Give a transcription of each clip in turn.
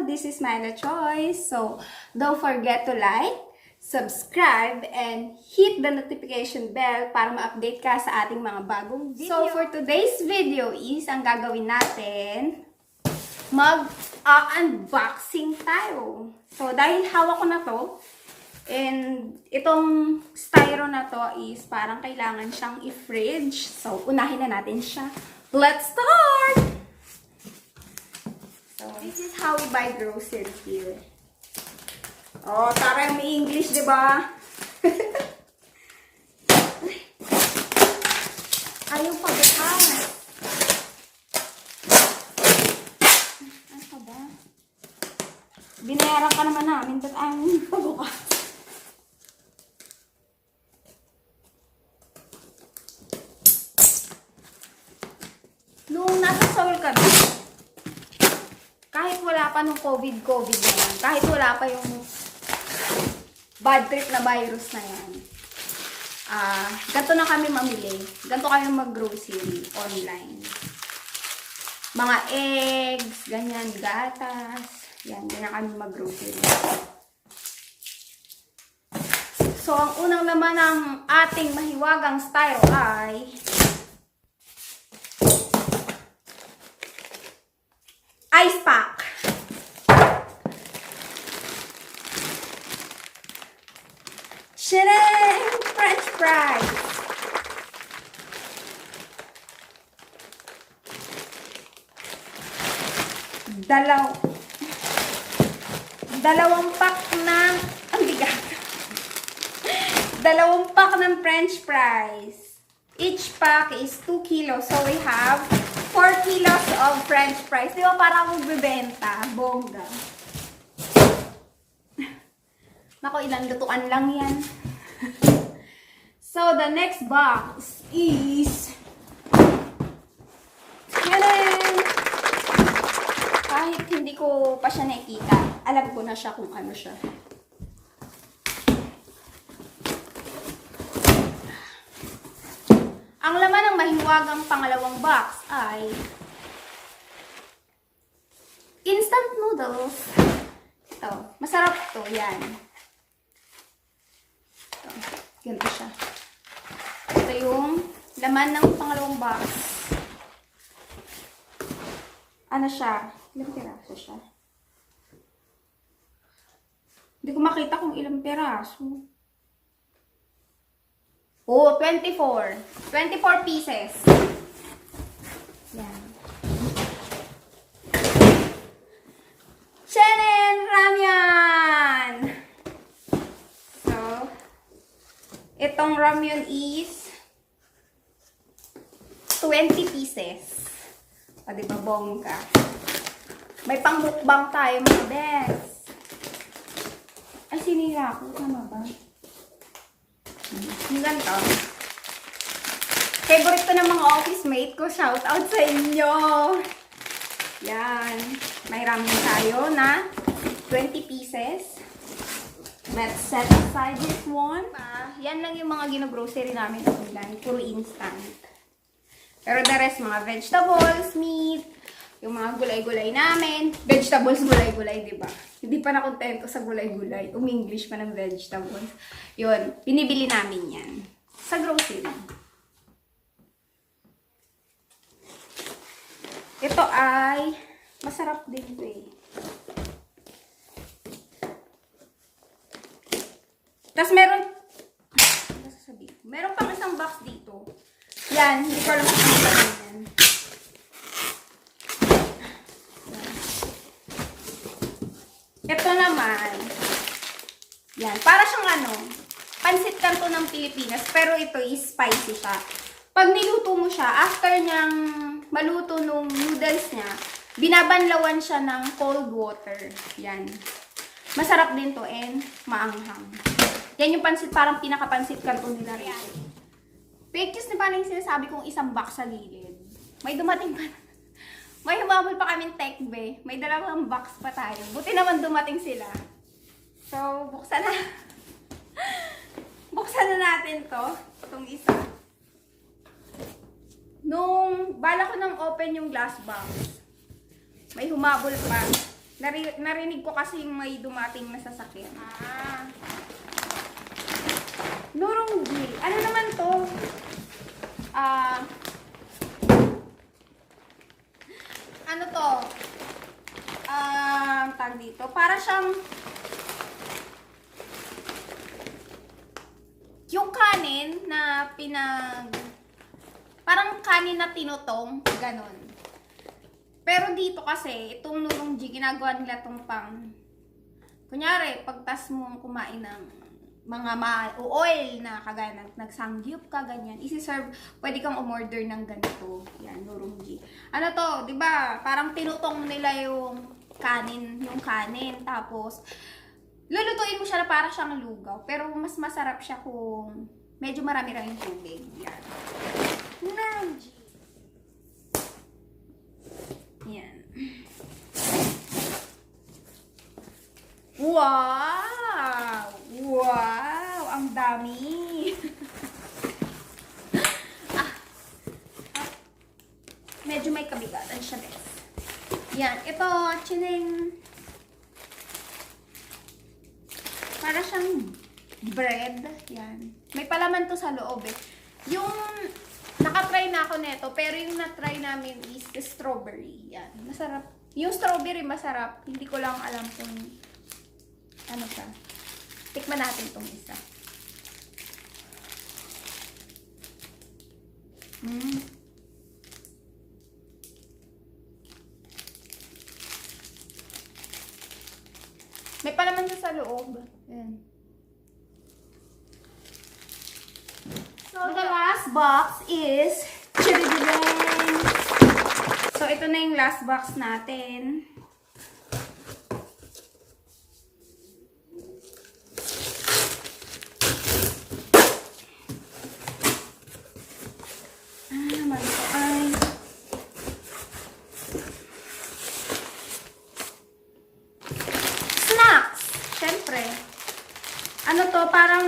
This is my choice. So, don't forget to like, subscribe, and hit the notification bell para ma-update ka sa ating mga bagong video. So, for today's video is, ang gagawin natin, mag-unboxing tayo. So, dahil hawak ko na to, and itong styro na to is parang kailangan siyang i-fridge. So, unahin na natin siya. Let's start! So, this is how we buy groceries here. Oh, tarang may English, di ba? Ayaw pa bukas. Ano pa ba? Binayaran ka naman namin, but ayaw pa bukas. Nung nasa Seoul kami, kahit wala pa nung COVID na yan, kahit wala pa yung bad trip na virus na yan, ganito na kami mamili. Ganito kami mag-grocery online. Mga eggs, ganyan, gatas, yan, ganyan kami mag-grocery. So, ang unang laman ng ating mahiwagang styro ay ice pack. Shadang! French fries. Dalawang pack ng, ang bigat. Dalawang pack ng French fries. Each pack is 2 kilos. So we have 4 kilos of French fries. Di ba parang magbebenta? Bongga. Nako, ilang lutuan lang yan. So, the next box is yan. Kahit hindi ko pa siya nakikita, alam ko na siya kung ano siya. Ang laman ng mahiwagang pangalawang box ay instant noodles. Ito, masarap to, yan. Ito, ganito siya. Ito yung laman ng pangalawang box. Ano siya? Ilang piraso siya? Hindi ko makita kung ilang piraso. Oh, 24. 24 pieces. Yan. Shenen! Ramyun! So, itong ramyun is 20 pieces. O, diba, bongga? May pang-mukbang tayo, mga best. Ay, sinira ko. Tama ba? Yung ganito. Favorite ko ng mga office mate ko. Shout out sa inyo. Yan. May ramen tayo na 20 pieces. Let's set aside this one. Yan lang yung mga gino-grocery namin online. Puro instant. Pero the rest, mga vegetables, meat, yung mga gulay-gulay namin. Vegetables, gulay-gulay, diba? Hindi pa nakontento sa gulay-gulay. English pa ng vegetables. Yun, binibili namin yan. Sa grocery. Ito ay masarap din ito eh. Tapos meron pang isang box dito. Yan, hindi ko alam kung ano yan. Ito naman, yan, para siyang ano, pansit kanto ng Pilipinas, pero ito is spicy siya. Pag niluto mo siya, after niyang maluto nung noodles niya, binabanlawan siya ng cold water. Yan. Masarap din to and maanghang. Yan yung pansit, parang pinaka-pansit kanto nila rin. Fake news na parang yung sinasabi kong isang box sa gilid. May dumating pa. May humabol pa kaming tekbe. May dalawang box pa tayo. Buti naman dumating sila. So, buksan na. Buksan na natin to. Itong isa. Nung bala ko nang open yung glass box, may humabol pa. Narinig ko kasi may dumating na sasakyan. Nurunggi. Ano naman to? Ano to? Tag dito. Para siyang yung kanin na parang kanin na tinutong, ganon. Pero dito kasi, itong nurunggi, ginagawa nila itong kunyari, pagtas mo kumain ng mga oil na kagaya nagsangyup ka, ganyan. Isi-serve, pwede kang umorder ng ganito. Yan, nurunggi. Ano to, di ba? Parang tinutong nila yung kanin. Tapos, lulutuin mo siya na para siyang lugaw. Pero mas masarap siya kung medyo marami-raming tubig. Yan. Nurunggi. Yan. Wow! Wow! Ang dami! Medyo may kabigatan siya, guys. Yan. Ito, chineng. Para siyang bread. Yan. May palaman to sa loob eh. Yung nakatry na ako neto, pero yung na-try namin is the strawberry. Yan. Masarap. Yung strawberry masarap. Hindi ko lang alam kung ano siya. Tikman natin itong isa. May palaman siya sa loob. Ayan. So, the last box is so, ito na yung last box natin. Ano to, parang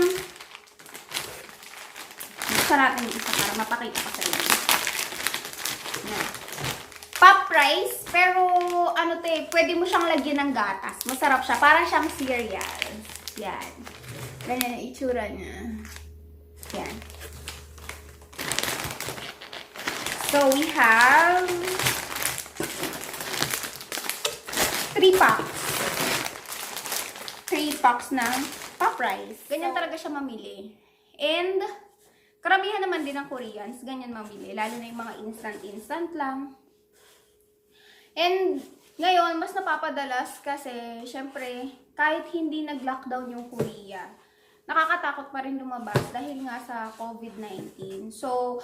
buksan natin yung isa para mapakita ko sa inyo. Yan. Pop rice, pero ano to eh, pwede mo siyang lagyan ng gatas. Masarap siya, parang siyang cereal. Yan. Ganyan yung itsura niya. Yan. So, we have 3 packs. 3 packs na pop rice. Ganyan talaga siya mamili. And, karamihan naman din ng Koreans, ganyan mamili. Lalo na yung mga instant lang. And, ngayon, mas napapadalas kasi, syempre, kahit hindi nag-lockdown yung Korea, nakakatakot pa rin lumabas dahil nga sa COVID-19. So,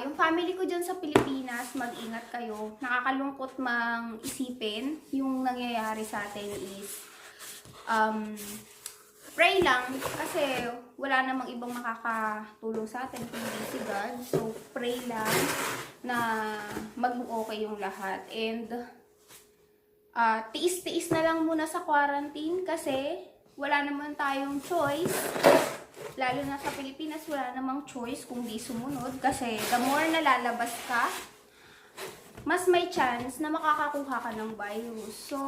yung family ko dyan sa Pilipinas, mag-ingat kayo. Nakakalungkot mang isipin. Yung nangyayari sa atin is, pray lang kasi wala namang ibang makakatulong sa atin kundi si God. So, pray lang na mag-okay yung lahat. And, tiis-tiis na lang muna sa quarantine kasi wala naman tayong choice. Lalo na sa Pilipinas, wala namang choice kung di sumunod. Kasi the more na lalabas ka, mas may chance na makakakuha ka ng virus. So,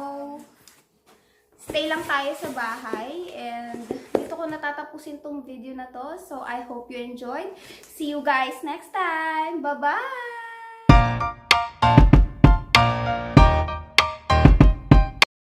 stay lang tayo sa bahay. And dito ko natatapusin tong video na to. So, I hope you enjoyed. See you guys next time. Bye-bye!